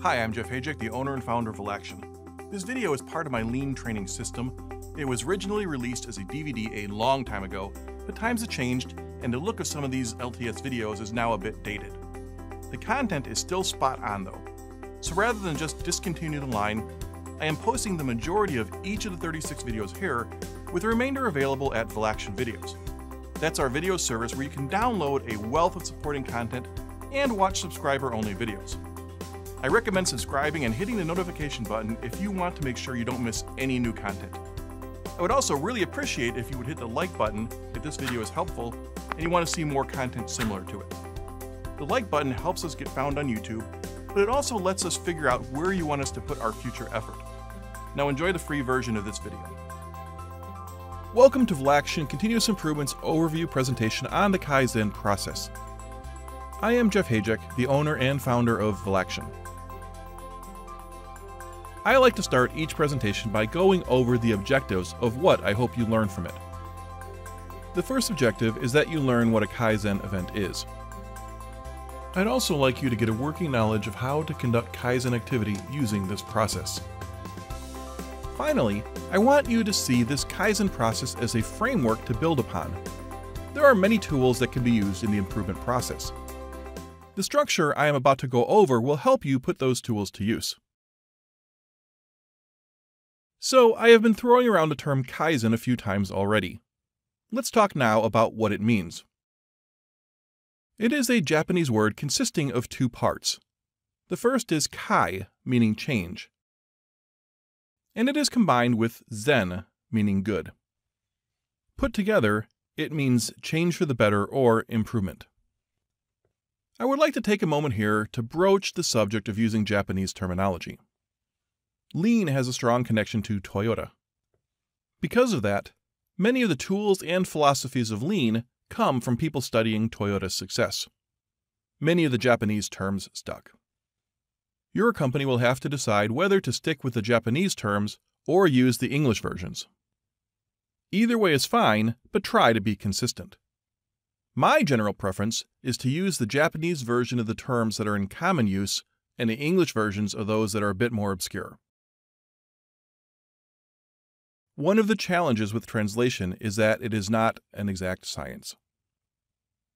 Hi, I'm Jeff Hajek, the owner and founder of Velaction. This video is part of my Lean training system. It was originally released as a DVD a long time ago, but times have changed, and the look of some of these LTS videos is now a bit dated. The content is still spot on though, so rather than just discontinue the line, I am posting the majority of each of the 36 videos here, with the remainder available at Velaction Videos. That's our video service where you can download a wealth of supporting content and watch subscriber-only videos. I recommend subscribing and hitting the notification button if you want to make sure you don't miss any new content. I would also really appreciate if you would hit the like button if this video is helpful and you want to see more content similar to it. The like button helps us get found on YouTube, but it also lets us figure out where you want us to put our future effort. Now enjoy the free version of this video. Welcome to Velaction Continuous Improvement's overview presentation on the Kaizen process. I am Jeff Hajek, the owner and founder of Velaction. I like to start each presentation by going over the objectives of what I hope you learn from it. The first objective is that you learn what a Kaizen event is. I'd also like you to get a working knowledge of how to conduct Kaizen activity using this process. Finally, I want you to see this Kaizen process as a framework to build upon. There are many tools that can be used in the improvement process. The structure I am about to go over will help you put those tools to use. So, I have been throwing around the term Kaizen a few times already. Let's talk now about what it means. It is a Japanese word consisting of two parts. The first is kai, meaning change, and it is combined with zen, meaning good. Put together, it means change for the better or improvement. I would like to take a moment here to broach the subject of using Japanese terminology. Lean has a strong connection to Toyota. Because of that, many of the tools and philosophies of Lean come from people studying Toyota's success. Many of the Japanese terms stuck. Your company will have to decide whether to stick with the Japanese terms or use the English versions. Either way is fine, but try to be consistent. My general preference is to use the Japanese version of the terms that are in common use and the English versions of those that are a bit more obscure. One of the challenges with translation is that it is not an exact science.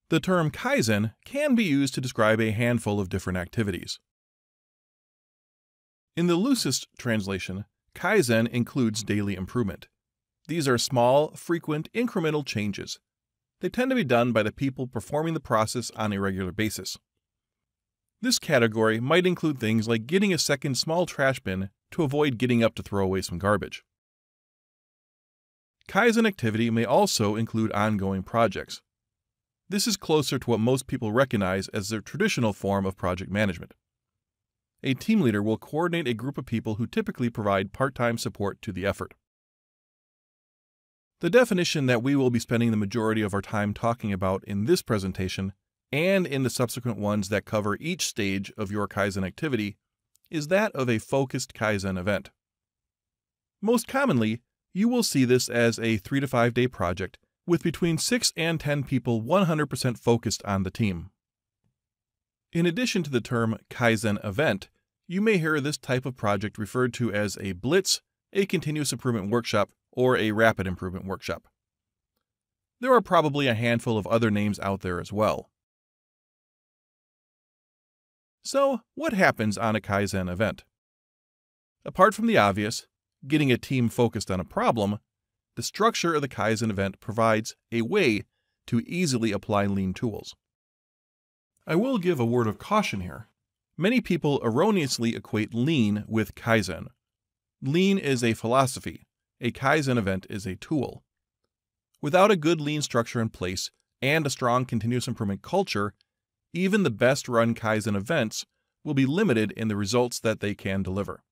The term Kaizen can be used to describe a handful of different activities. In the loosest translation, Kaizen includes daily improvement. These are small, frequent, incremental changes. They tend to be done by the people performing the process on a regular basis. This category might include things like getting a second small trash bin to avoid getting up to throw away some garbage. Kaizen activity may also include ongoing projects. This is closer to what most people recognize as their traditional form of project management. A team leader will coordinate a group of people who typically provide part-time support to the effort. The definition that we will be spending the majority of our time talking about in this presentation and in the subsequent ones that cover each stage of your Kaizen activity is that of a focused Kaizen event. Most commonly, you will see this as a 3 to 5 day project with between 6 and 10 people 100% focused on the team. In addition to the term Kaizen event, you may hear this type of project referred to as a blitz, a continuous improvement workshop, or a rapid improvement workshop. There are probably a handful of other names out there as well. So, what happens on a Kaizen event? Apart from the obvious, getting a team focused on a problem, the structure of the Kaizen event provides a way to easily apply Lean tools. I will give a word of caution here. Many people erroneously equate Lean with Kaizen. Lean is a philosophy. A Kaizen event is a tool. Without a good Lean structure in place and a strong continuous improvement culture, even the best run Kaizen events will be limited in the results that they can deliver.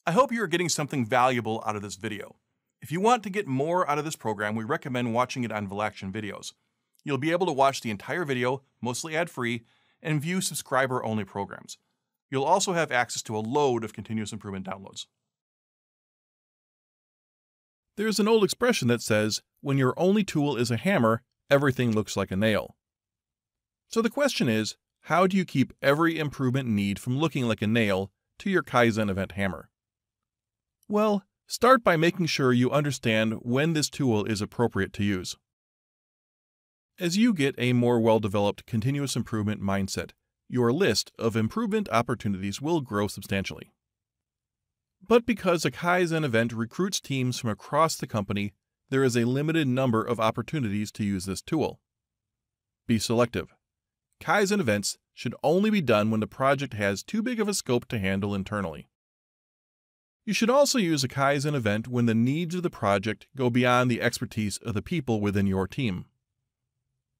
I hope you are getting something valuable out of this video. If you want to get more out of this program, we recommend watching it on Velaction Videos. You'll be able to watch the entire video, mostly ad-free, and view subscriber-only programs. You'll also have access to a load of continuous improvement downloads. There's an old expression that says, when your only tool is a hammer, everything looks like a nail. So the question is, how do you keep every improvement need from looking like a nail to your Kaizen event hammer? Well, start by making sure you understand when this tool is appropriate to use. As you get a more well-developed continuous improvement mindset, your list of improvement opportunities will grow substantially. But because a Kaizen event recruits teams from across the company, there is a limited number of opportunities to use this tool. Be selective. Kaizen events should only be done when the project has too big of a scope to handle internally. You should also use a Kaizen event when the needs of the project go beyond the expertise of the people within your team.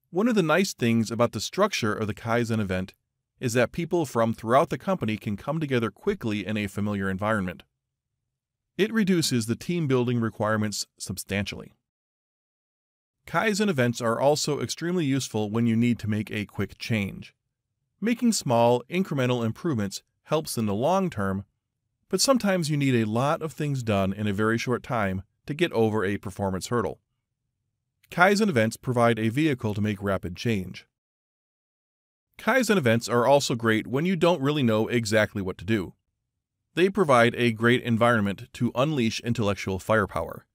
One of the nice things about the structure of the Kaizen event is that people from throughout the company can come together quickly in a familiar environment. It reduces the team building requirements substantially. Kaizen events are also extremely useful when you need to make a quick change. Making small, incremental improvements helps in the long term, but sometimes you need a lot of things done in a very short time to get over a performance hurdle. Kaizen events provide a vehicle to make rapid change. Kaizen events are also great when you don't really know exactly what to do. They provide a great environment to unleash intellectual firepower.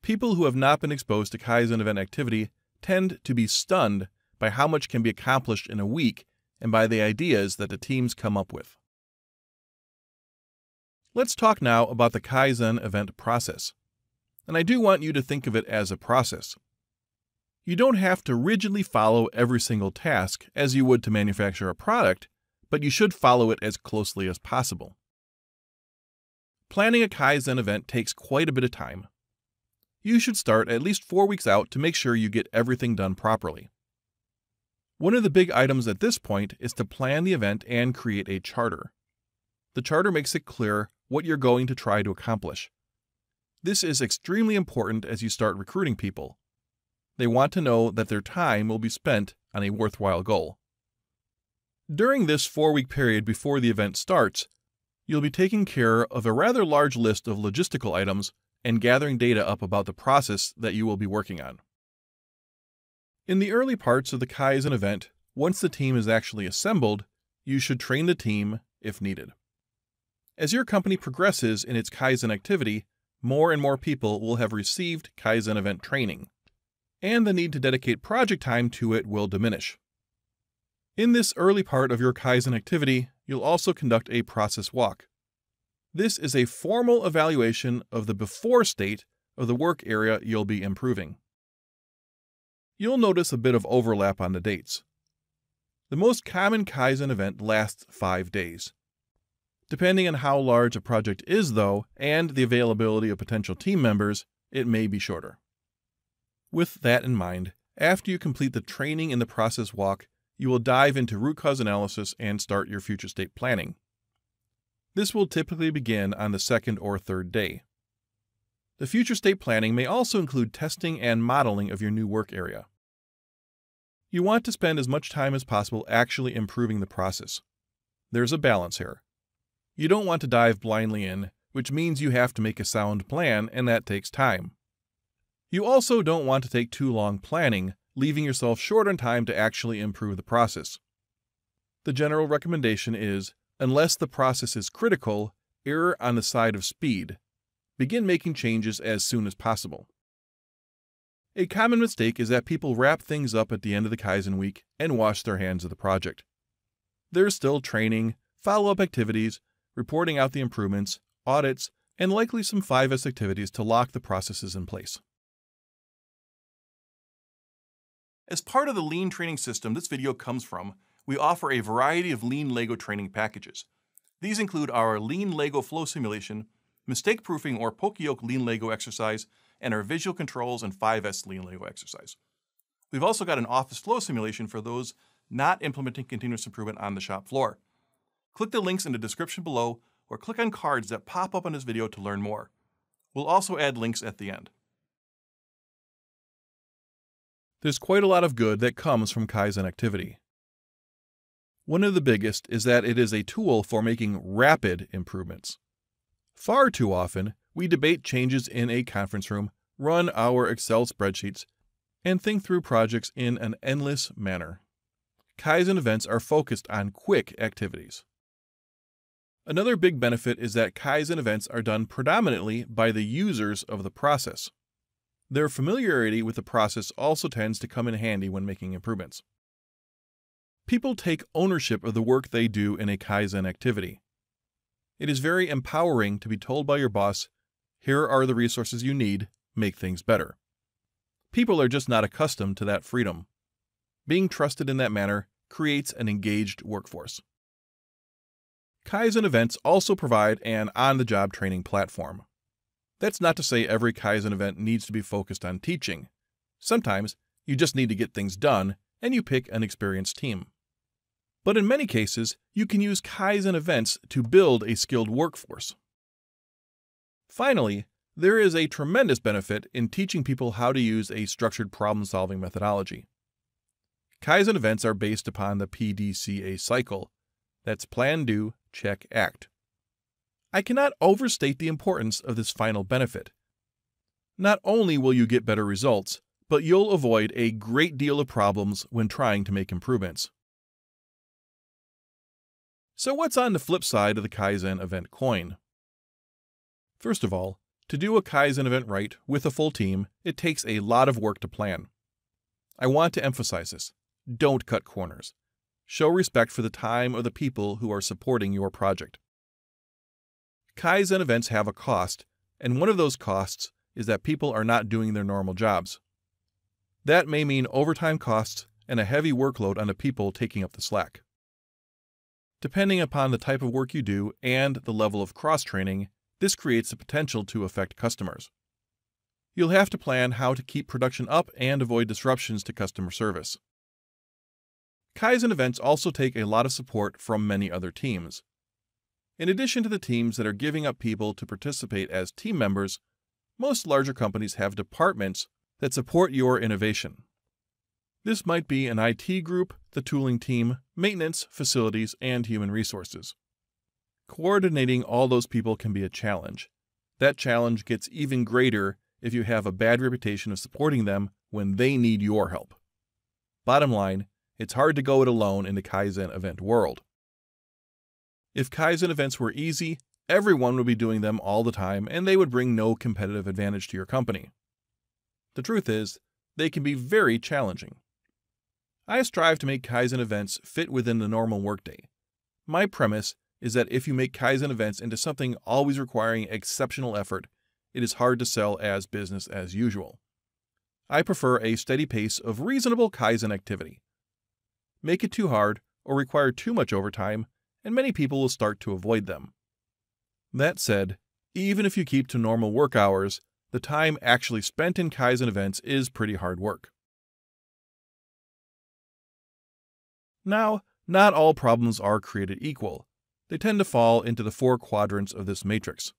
People who have not been exposed to Kaizen event activity tend to be stunned by how much can be accomplished in a week and by the ideas that the teams come up with. Let's talk now about the Kaizen event process. And I do want you to think of it as a process. You don't have to rigidly follow every single task as you would to manufacture a product, but you should follow it as closely as possible. Planning a Kaizen event takes quite a bit of time. You should start at least 4 weeks out to make sure you get everything done properly. One of the big items at this point is to plan the event and create a charter. The charter makes it clear what you're going to try to accomplish. This is extremely important as you start recruiting people. They want to know that their time will be spent on a worthwhile goal. During this 4-week period before the event starts, you'll be taking care of a rather large list of logistical items and gathering data up about the process that you will be working on. In the early parts of the Kaizen event, once the team is actually assembled, you should train the team if needed. As your company progresses in its Kaizen activity, more and more people will have received Kaizen event training, and the need to dedicate project time to it will diminish. In this early part of your Kaizen activity, you'll also conduct a process walk. This is a formal evaluation of the before state of the work area you'll be improving. You'll notice a bit of overlap on the dates. The most common Kaizen event lasts 5 days. Depending on how large a project is, though, and the availability of potential team members, it may be shorter. With that in mind, after you complete the training in the process walk, you will dive into root cause analysis and start your future state planning. This will typically begin on the 2nd or 3rd day. The future state planning may also include testing and modeling of your new work area. You want to spend as much time as possible actually improving the process. There's a balance here. You don't want to dive blindly in, which means you have to make a sound plan, and that takes time. You also don't want to take too long planning, leaving yourself short on time to actually improve the process. The general recommendation is, unless the process is critical, err on the side of speed. Begin making changes as soon as possible. A common mistake is that people wrap things up at the end of the Kaizen week and wash their hands of the project. There's still training, follow-up activities, reporting out the improvements, audits, and likely some 5S activities to lock the processes in place. As part of the Lean training system this video comes from, we offer a variety of Lean Lego training packages. These include our Lean Lego flow simulation, mistake proofing or poka-yoke Lean Lego exercise, and our visual controls and 5S Lean Lego exercise. We've also got an office flow simulation for those not implementing continuous improvement on the shop floor. Click the links in the description below or click on cards that pop up on this video to learn more. We'll also add links at the end. There's quite a lot of good that comes from Kaizen activity. One of the biggest is that it is a tool for making rapid improvements. Far too often, we debate changes in a conference room, run our Excel spreadsheets, and think through projects in an endless manner. Kaizen events are focused on quick activities. Another big benefit is that Kaizen events are done predominantly by the users of the process. Their familiarity with the process also tends to come in handy when making improvements. People take ownership of the work they do in a Kaizen activity. It is very empowering to be told by your boss, "Here are the resources you need, make things better." People are just not accustomed to that freedom. Being trusted in that manner creates an engaged workforce. Kaizen events also provide an on-the-job training platform. That's not to say every Kaizen event needs to be focused on teaching. Sometimes you just need to get things done and you pick an experienced team. But in many cases, you can use Kaizen events to build a skilled workforce. Finally, there is a tremendous benefit in teaching people how to use a structured problem-solving methodology. Kaizen events are based upon the PDCA cycle. That's plan, do, check, act. I cannot overstate the importance of this final benefit. Not only will you get better results, but you'll avoid a great deal of problems when trying to make improvements. So what's on the flip side of the Kaizen event coin? First of all, to do a Kaizen event right with a full team, it takes a lot of work to plan. I want to emphasize this. Don't cut corners. Show respect for the time of the people who are supporting your project. Kaizen events have a cost, and one of those costs is that people are not doing their normal jobs. That may mean overtime costs and a heavy workload on the people taking up the slack. Depending upon the type of work you do and the level of cross-training, this creates the potential to affect customers. You'll have to plan how to keep production up and avoid disruptions to customer service. Kaizen events also take a lot of support from many other teams. In addition to the teams that are giving up people to participate as team members, most larger companies have departments that support your innovation. This might be an IT group, the tooling team, maintenance, facilities, and human resources. Coordinating all those people can be a challenge. That challenge gets even greater if you have a bad reputation of supporting them when they need your help. Bottom line, it's hard to go it alone in the Kaizen event world. If Kaizen events were easy, everyone would be doing them all the time and they would bring no competitive advantage to your company. The truth is, they can be very challenging. I strive to make Kaizen events fit within the normal workday. My premise is that if you make Kaizen events into something always requiring exceptional effort, it is hard to sell as business as usual. I prefer a steady pace of reasonable Kaizen activity. Make it too hard or require too much overtime, and many people will start to avoid them. That said, even if you keep to normal work hours, the time actually spent in Kaizen events is pretty hard work. Now, not all problems are created equal. They tend to fall into the 4 quadrants of this matrix.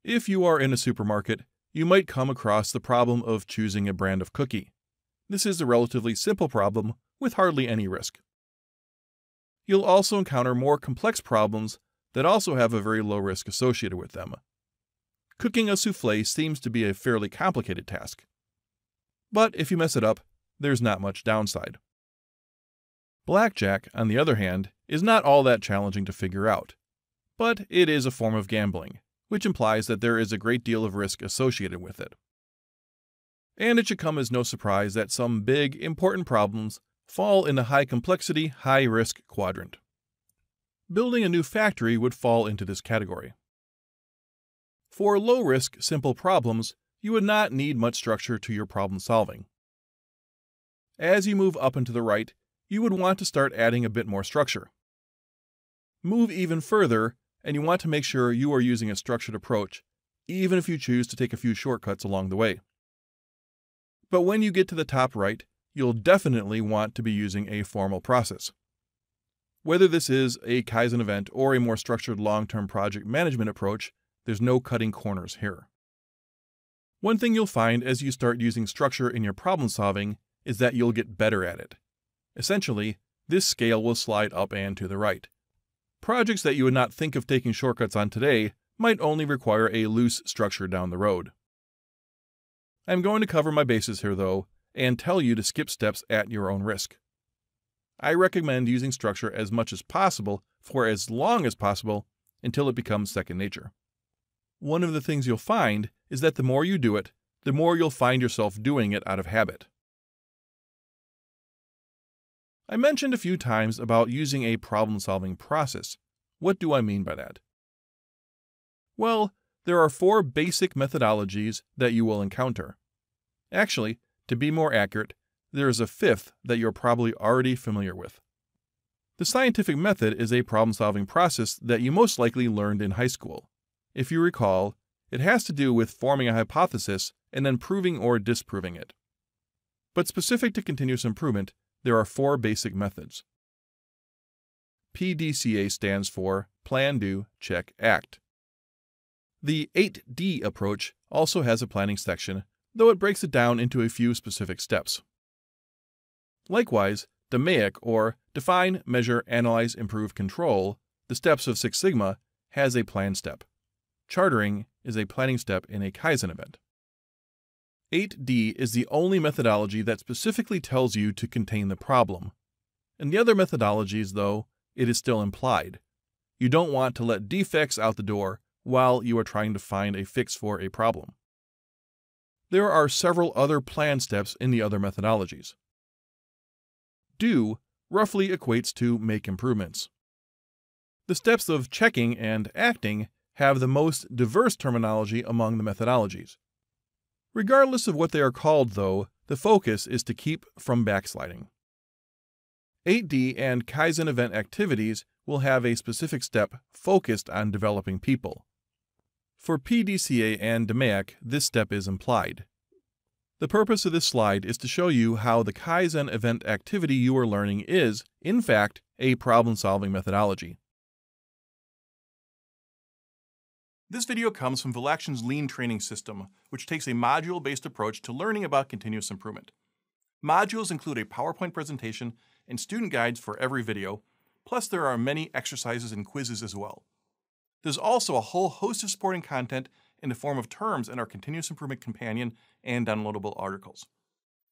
If you are in a supermarket, you might come across the problem of choosing a brand of cookie. This is a relatively simple problem with hardly any risk. You'll also encounter more complex problems that also have a very low risk associated with them. Cooking a soufflé seems to be a fairly complicated task. But if you mess it up, there's not much downside. Blackjack, on the other hand, is not all that challenging to figure out. But it is a form of gambling, which implies that there is a great deal of risk associated with it. And it should come as no surprise that some big, important problems fall in the high complexity, high risk quadrant. Building a new factory would fall into this category. For low risk, simple problems, you would not need much structure to your problem solving. As you move up and to the right, you would want to start adding a bit more structure. Move even further, and you want to make sure you are using a structured approach, even if you choose to take a few shortcuts along the way. But when you get to the top right, you'll definitely want to be using a formal process. Whether this is a Kaizen event or a more structured long-term project management approach, there's no cutting corners here. One thing you'll find as you start using structure in your problem solving is that you'll get better at it. Essentially, this scale will slide up and to the right. Projects that you would not think of taking shortcuts on today might only require a loose structure down the road. I'm going to cover my bases here though, and tell you to skip steps at your own risk. I recommend using structure as much as possible for as long as possible until it becomes second nature. One of the things you'll find is that the more you do it, the more you'll find yourself doing it out of habit. I mentioned a few times about using a problem-solving process. What do I mean by that? Well, there are 4 basic methodologies that you will encounter. Actually, to be more accurate, there is a 5th that you're probably already familiar with. The scientific method is a problem-solving process that you most likely learned in high school. If you recall, it has to do with forming a hypothesis and then proving or disproving it. But specific to continuous improvement, there are 4 basic methods. PDCA stands for Plan, Do, Check, Act. The 8D approach also has a planning section, though it breaks it down into a few specific steps. Likewise, DMAIC, or Define, Measure, Analyze, Improve, Control, the steps of Six Sigma, has a plan step. Chartering is a planning step in a Kaizen event. 8D is the only methodology that specifically tells you to contain the problem. In the other methodologies, though, it is still implied. You don't want to let defects out the door while you are trying to find a fix for a problem. There are several other plan steps in the other methodologies. Do roughly equates to make improvements. The steps of checking and acting have the most diverse terminology among the methodologies. Regardless of what they are called, though, the focus is to keep from backsliding. 8D and Kaizen event activities will have a specific step focused on developing people. For PDCA and DMAIC, this step is implied. The purpose of this slide is to show you how the Kaizen event activity you are learning is, in fact, a problem-solving methodology. This video comes from Velaction's Lean Training System, which takes a module-based approach to learning about continuous improvement. Modules include a PowerPoint presentation and student guides for every video, plus there are many exercises and quizzes as well. There's also a whole host of supporting content in the form of terms in our Continuous Improvement Companion and downloadable articles.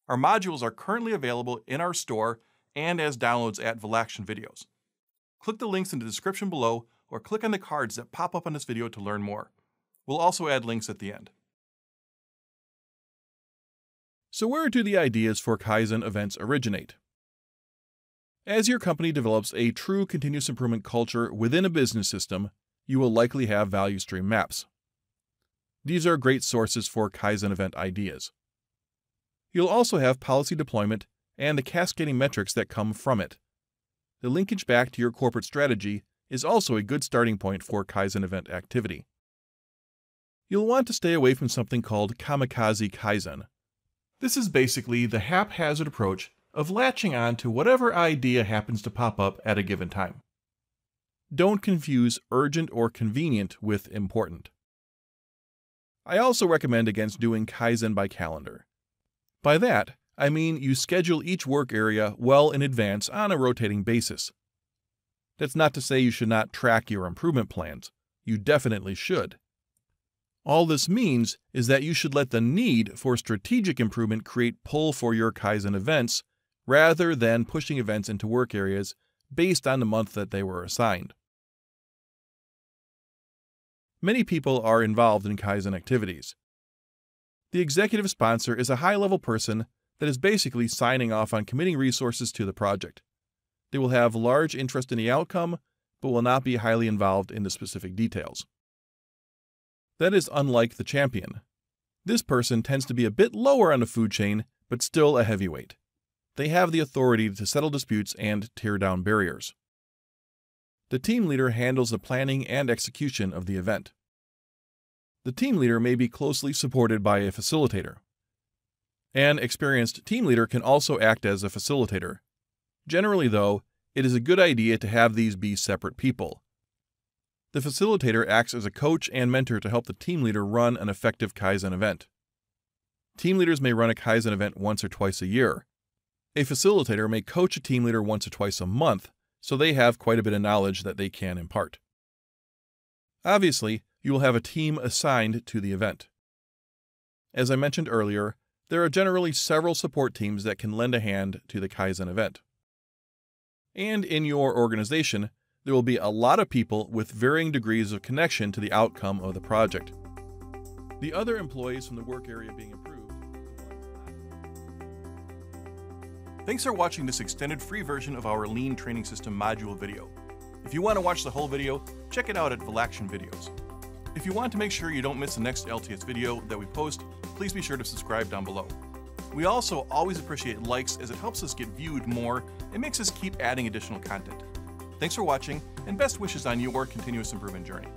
Our modules are currently available in our store and as downloads at Velaction Videos. Click the links in the description below or click on the cards that pop up on this video to learn more. We'll also add links at the end. So where do the ideas for Kaizen events originate? As your company develops a true continuous improvement culture within a business system, you will likely have value stream maps. These are great sources for Kaizen event ideas. You'll also have policy deployment and the cascading metrics that come from it. The linkage back to your corporate strategy is also a good starting point for Kaizen event activity. You'll want to stay away from something called kamikaze Kaizen. This is basically the haphazard approach of latching on to whatever idea happens to pop up at a given time. Don't confuse urgent or convenient with important. I also recommend against doing Kaizen by calendar. By that, I mean you schedule each work area well in advance on a rotating basis. That's not to say you should not track your improvement plans. You definitely should. All this means is that you should let the need for strategic improvement create pull for your Kaizen events rather than pushing events into work areas based on the month that they were assigned. Many people are involved in Kaizen activities. The executive sponsor is a high-level person that is basically signing off on committing resources to the project. They will have large interest in the outcome, but will not be highly involved in the specific details. That is unlike the champion. This person tends to be a bit lower on the food chain, but still a heavyweight. They have the authority to settle disputes and tear down barriers. The team leader handles the planning and execution of the event. The team leader may be closely supported by a facilitator. An experienced team leader can also act as a facilitator. Generally, though, it is a good idea to have these be separate people. The facilitator acts as a coach and mentor to help the team leader run an effective Kaizen event. Team leaders may run a Kaizen event once or twice a year. A facilitator may coach a team leader once or twice a month, so they have quite a bit of knowledge that they can impart. Obviously, you will have a team assigned to the event. As I mentioned earlier, there are generally several support teams that can lend a hand to the Kaizen event. And in your organization, there will be a lot of people with varying degrees of connection to the outcome of the project. The other employees from the work area being improved. Thanks for watching this extended free version of our Lean Training System module video. If you want to watch the whole video, check it out at Valaction Videos. If you want to make sure you don't miss the next LTS video that we post, please be sure to subscribe down below. We also always appreciate likes as it helps us get viewed more and makes us keep adding additional content. Thanks for watching, and best wishes on your continuous improvement journey.